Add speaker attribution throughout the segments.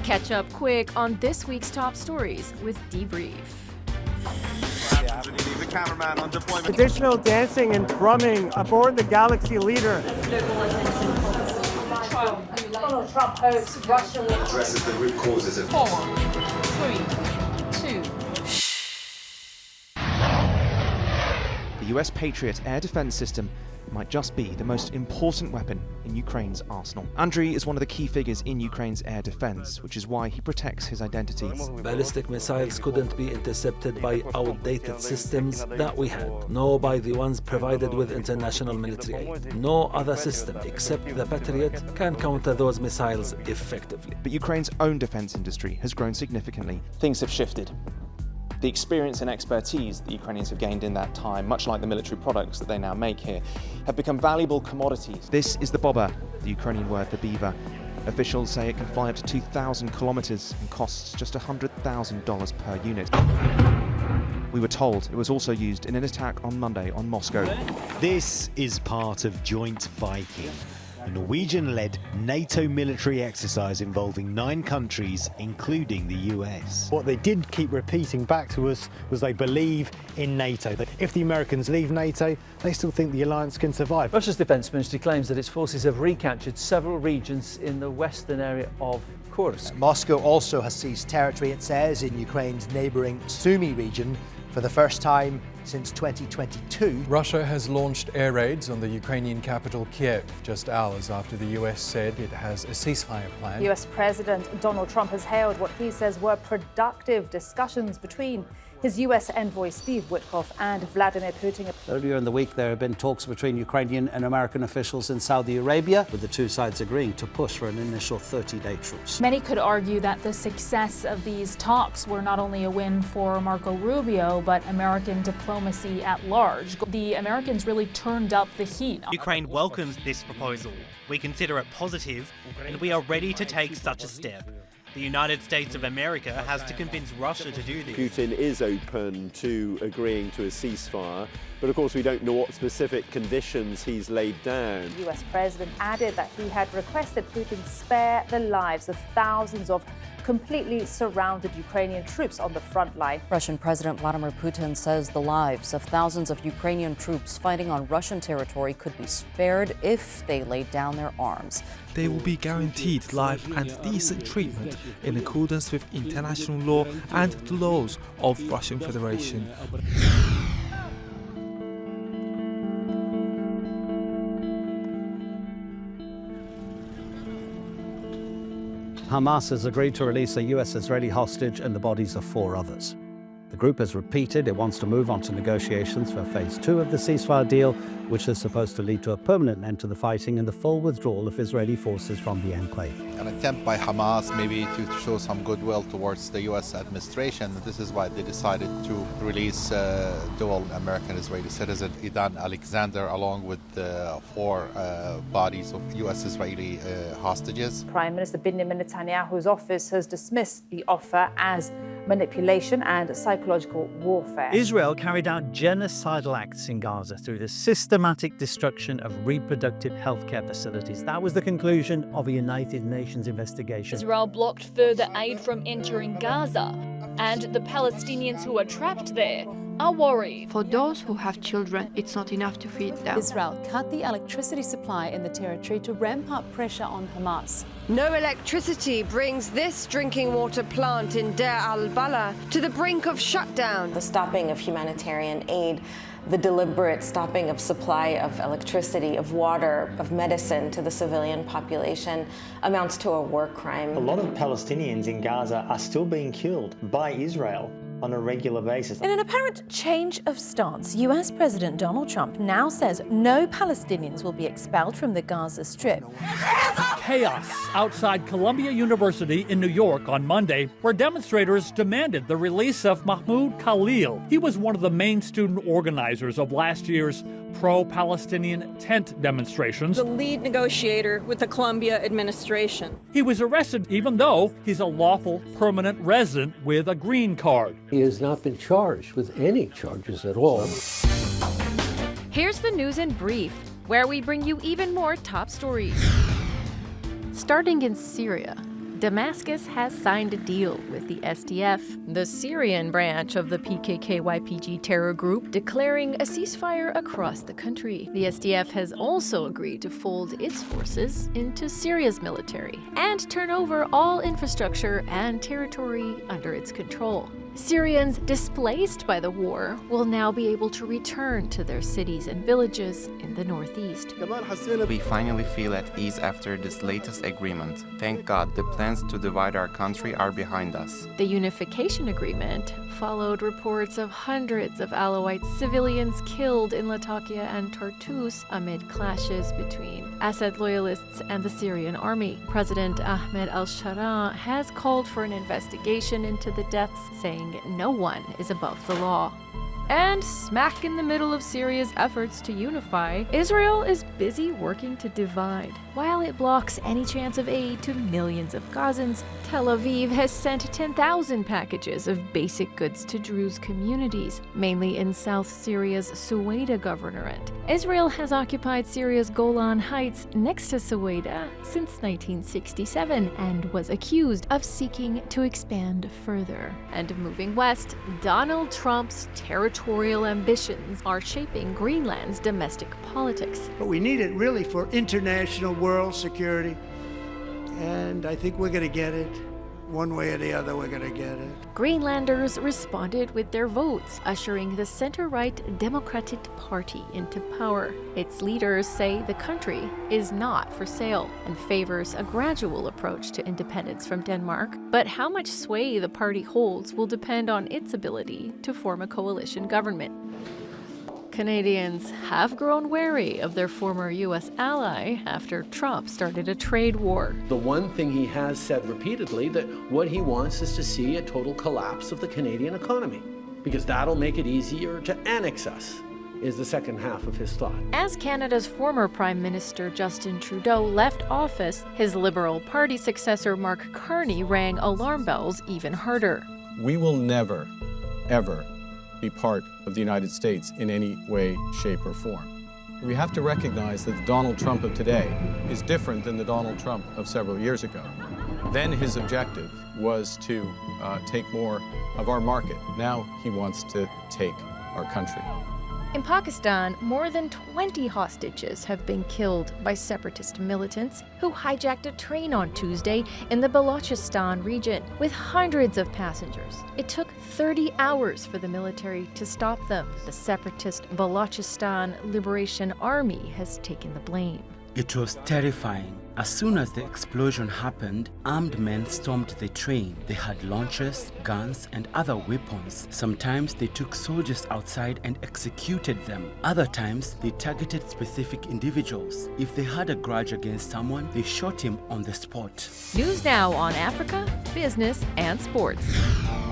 Speaker 1: Catch up quick on this week's top stories with Debrief.
Speaker 2: The cameraman on deployment.
Speaker 3: Additional dancing and drumming aboard the Galaxy Leader.
Speaker 4: Donald Trump hopes Russia will
Speaker 2: Addresses the root causes of
Speaker 1: 4, 3, 2.
Speaker 5: The US Patriot air defense system might just be the most important weapon in Ukraine's arsenal. Andriy is one of the key figures in Ukraine's air defense, which is why he protects his identity.
Speaker 6: Ballistic missiles couldn't be intercepted by outdated systems that we had, nor by the ones provided with international military aid. No other system except the Patriot can counter those missiles effectively.
Speaker 5: But Ukraine's own defense industry has grown significantly. Things have shifted. The experience and expertise that Ukrainians have gained in that time, much like the military products that they now make here, have become valuable commodities. This is the bobber, the Ukrainian word for beaver. Officials say it can fly up to 2,000 kilometers and costs just $100,000 per unit. We were told it was also used in an attack on Monday on Moscow.
Speaker 7: This is part of Joint Viking, a Norwegian-led NATO military exercise involving 9 countries, including the US.
Speaker 8: What they did keep repeating back to us was they believe in NATO. That if the Americans leave NATO, they still think the alliance can survive.
Speaker 9: Russia's defence ministry claims that its forces have recaptured several regions in the western area of Kursk.
Speaker 10: Moscow also has seized territory, it says, in Ukraine's neighbouring Sumy region for the first time since 2022.
Speaker 11: Russia has launched air raids on the Ukrainian capital Kiev just hours after the US said it has a ceasefire plan.
Speaker 4: US President Donald Trump has hailed what he says were productive discussions between his US envoy Steve Witkoff and Vladimir Putin.
Speaker 12: Earlier in the week, there have been talks between Ukrainian and American officials in Saudi Arabia, with the two sides agreeing to push for an initial 30-day truce.
Speaker 1: Many could argue that the success of these talks were not only a win for Marco Rubio, but American diplomacy at large. The Americans really turned up the heat.
Speaker 13: Ukraine welcomes this proposal. We consider it positive, and we are ready to take such a step. The United States of America has to convince Russia to do this.
Speaker 14: Putin is open to agreeing to a ceasefire, but of course we don't know what specific conditions he's laid down.
Speaker 4: The US President added that he had requested Putin spare the lives of thousands of completely surrounded Ukrainian troops on the front line.
Speaker 15: Russian President Vladimir Putin says the lives of thousands of Ukrainian troops fighting on Russian territory could be spared if they laid down their arms.
Speaker 16: They will be guaranteed life and decent treatment in accordance with international law and the laws of Russian Federation.
Speaker 12: Hamas has agreed to release a US Israeli hostage and the bodies of 4 others. The group has repeated it wants to move on to negotiations for phase 2 of the ceasefire deal, which is supposed to lead to a permanent end to the fighting and the full withdrawal of Israeli forces from the enclave.
Speaker 17: An attempt by Hamas maybe to show some goodwill towards the US administration. This is why they decided to release dual American-Israeli citizen Idan Alexander along with 4 bodies of US-Israeli hostages.
Speaker 4: Prime Minister Benjamin Netanyahu's office has dismissed the offer as manipulation and psychological warfare.
Speaker 18: Israel carried out genocidal acts in Gaza through the systematic destruction of reproductive healthcare facilities. That was the conclusion of a United Nations investigation.
Speaker 1: Israel blocked further aid from entering Gaza, and the Palestinians who are trapped there are worried.
Speaker 19: For those who have children, it's not enough to feed them.
Speaker 20: Israel cut the electricity supply in the territory to ramp up pressure on Hamas.
Speaker 2: No electricity brings this drinking water plant in Deir al-Balah to the brink of shutdown.
Speaker 3: The stopping of humanitarian aid, the deliberate stopping of supply of electricity, of water, of medicine to the civilian population amounts to a war crime.
Speaker 8: A lot of Palestinians in Gaza are still being killed by Israel on a regular basis.
Speaker 20: In an apparent change of stance, US President Donald Trump now says no Palestinians will be expelled from the Gaza Strip.
Speaker 7: Chaos outside Columbia University in New York on Monday, where demonstrators demanded the release of Mahmoud Khalil. He was one of the main student organizers of last year's pro-Palestinian tent demonstrations.
Speaker 6: The lead negotiator with the Columbia administration.
Speaker 7: He was arrested even though he's a lawful permanent resident with a green card.
Speaker 15: He has not been charged with any charges at all.
Speaker 1: Here's the news in brief, where we bring you even more top stories. Starting in Syria,
Speaker 21: Damascus has signed a deal with the SDF, the Syrian branch of the PKK-YPG terror group, declaring a ceasefire across the country. The SDF has also agreed to fold its forces into Syria's military and turn over all infrastructure and territory under its control. Syrians displaced by the war will now be able to return to their cities and villages in the northeast.
Speaker 22: We finally feel at ease after this latest agreement. Thank God, the plans to divide our country are behind us.
Speaker 21: The unification agreement followed reports of hundreds of Alawite civilians killed in Latakia and Tartus amid clashes between Assad loyalists and the Syrian army. President Ahmed al-Sharaa has called for an investigation into the deaths, saying no one is above the law. And smack in the middle of Syria's efforts to unify, Israel is busy working to divide. While it blocks any chance of aid to millions of Gazans, Tel Aviv has sent 10,000 packages of basic goods to Druze communities, mainly in South Syria's Suwaida governorate. Israel has occupied Syria's Golan Heights next to Suwaida since 1967 and was accused of seeking to expand further. And moving west, Donald Trump's territorial ambitions are shaping Greenland's domestic politics.
Speaker 23: But we need it really for international world security, and I think we're going to get it. One way or the other, we're going to get it.
Speaker 21: Greenlanders responded with their votes, ushering the center-right Democratic Party into power. Its leaders say the country is not for sale and favors a gradual approach to independence from Denmark. But how much sway the party holds will depend on its ability to form a coalition government. Canadians have grown wary of their former U.S. ally after Trump started a trade war.
Speaker 24: The one thing he has said repeatedly, that what he wants is to see a total collapse of the Canadian economy, because that'll make it easier to annex us, is the second half of his thought.
Speaker 21: As Canada's former Prime Minister Justin Trudeau left office, his Liberal Party successor Mark Carney rang alarm bells even harder.
Speaker 25: We will never, ever be part of the United States in any way, shape, or form. We have to recognize that the Donald Trump of today is different than the Donald Trump of several years ago. Then his objective was to take more of our market. Now he wants to take our country.
Speaker 21: In Pakistan, more than 20 hostages have been killed by separatist militants who hijacked a train on Tuesday in the Balochistan region with hundreds of passengers. It took 30 hours for the military to stop them. The separatist Balochistan Liberation Army has taken the blame.
Speaker 26: It was terrifying. As soon as the explosion happened, armed men stormed the train. They had launchers, guns, and other weapons. Sometimes they took soldiers outside and executed them. Other times, they targeted specific individuals. If they had a grudge against someone, they shot him on the spot.
Speaker 21: News now on Africa, business, and sports.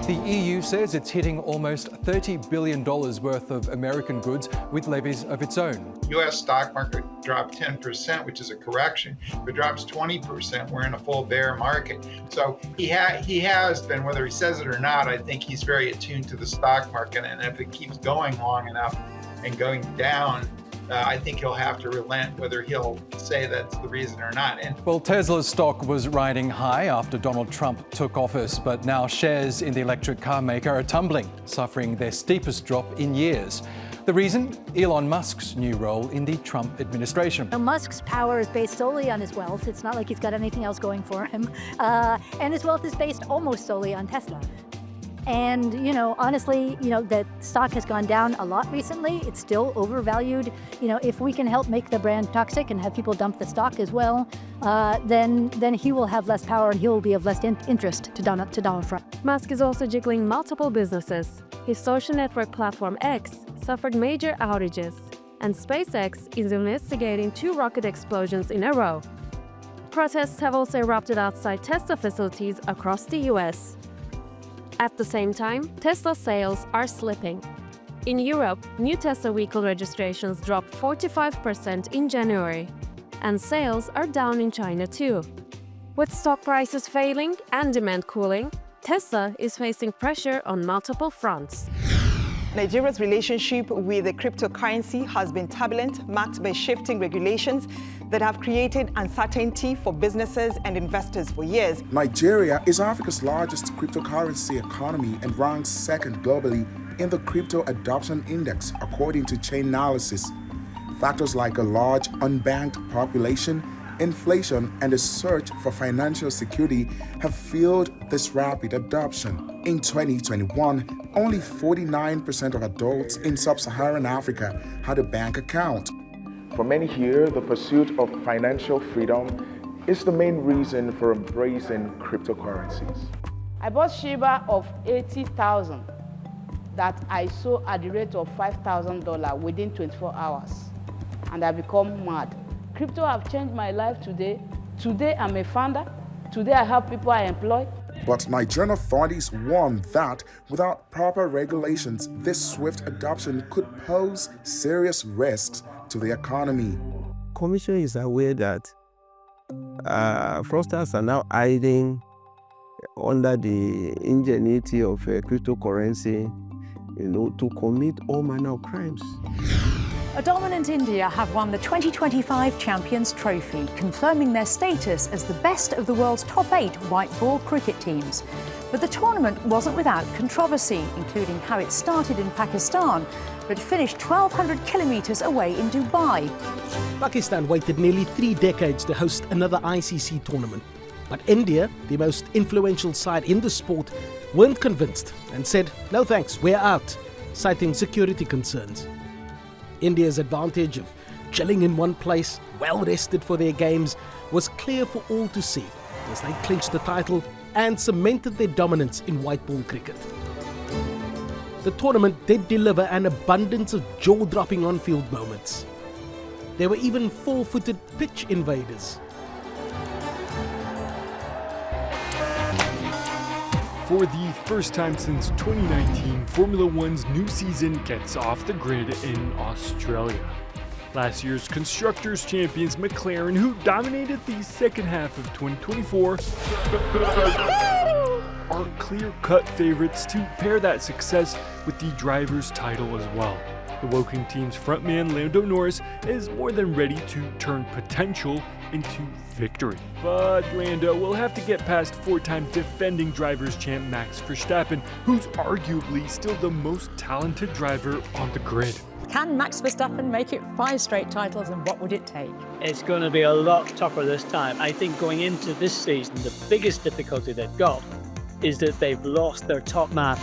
Speaker 11: The EU says it's hitting almost $30 billion worth of American goods with levies of its own.
Speaker 27: U.S. stock market dropped 10%, which is a correction. If it drops 20%, we're in a full bear market. So he has been, whether he says it or not, I think he's very attuned to the stock market. And if it keeps going long enough and going down, I think he'll have to relent whether he'll say that's the reason or not.
Speaker 11: Well, Tesla's stock was riding high after Donald Trump took office, but now shares in the electric car maker are tumbling, suffering their steepest drop in years. The reason? Elon Musk's new role in the Trump administration.
Speaker 28: Musk's power is based solely on his wealth. It's not like he's got anything else going for him. And his wealth is based almost solely on Tesla. And, honestly, the stock has gone down a lot recently. It's still overvalued. If we can help make the brand toxic and have people dump the stock as well, then he will have less power and he will be of less interest to Donald Trump.
Speaker 29: Musk is also juggling multiple businesses. His social network platform X suffered major outages, and SpaceX is investigating 2 rocket explosions in a row. Protests have also erupted outside Tesla facilities across the US. At the same time, Tesla sales are slipping. In Europe, new Tesla vehicle registrations dropped 45% in January, and sales are down in China too. With stock prices failing and demand cooling, Tesla is facing pressure on multiple fronts.
Speaker 4: Nigeria's relationship with the cryptocurrency has been turbulent, marked by shifting regulations that have created uncertainty for businesses and investors for years.
Speaker 5: Nigeria is Africa's largest cryptocurrency economy and ranks second globally in the Crypto Adoption Index, according to Chainalysis. Factors like a large unbanked population, inflation, and a search for financial security have fueled this rapid adoption. In 2021, only 49% of adults in sub-Saharan Africa had a bank account.
Speaker 9: For many here, the pursuit of financial freedom is the main reason for embracing cryptocurrencies.
Speaker 10: I bought Shiba of 80,000 that I sold at the rate of $5,000 within 24 hours, and I become mad. Crypto have changed my life today. Today I'm a founder. Today I have people I employ.
Speaker 5: But Nigerian authorities warn that without proper regulations, this swift adoption could pose serious risks to the economy.
Speaker 12: Commission is aware that fraudsters are now hiding under the ingenuity of cryptocurrency, to commit all manner of crimes.
Speaker 13: A dominant India have won the 2025 Champions Trophy, confirming their status as the best of the world's top 8 white ball cricket teams. But the tournament wasn't without controversy, including how it started in Pakistan, but finished 1,200 kilometres away in Dubai.
Speaker 14: Pakistan waited nearly 3 decades to host another ICC tournament. But India, the most influential side in the sport, weren't convinced and said, "No thanks, we're out," citing security concerns. India's advantage of chilling in one place, well rested for their games, was clear for all to see as they clinched the title and cemented their dominance in white ball cricket. The tournament did deliver an abundance of jaw-dropping on-field moments. There were even four-footed pitch invaders.
Speaker 16: For the first time since 2019, Formula One's new season gets off the grid in Australia. Last year's Constructors' Champions McLaren, who dominated the second half of 2024, are clear-cut favorites to pair that success with the driver's title as well. The Woking team's frontman Lando Norris is more than ready to turn potential into victory. But Lando will have to get past 4-time defending drivers' champ Max Verstappen, who's arguably still the most talented driver on the grid.
Speaker 13: Can Max Verstappen make it 5 straight titles, and what would it take?
Speaker 17: It's going to be a lot tougher this time. I think going into this season, the biggest difficulty they've got is that they've lost their top man.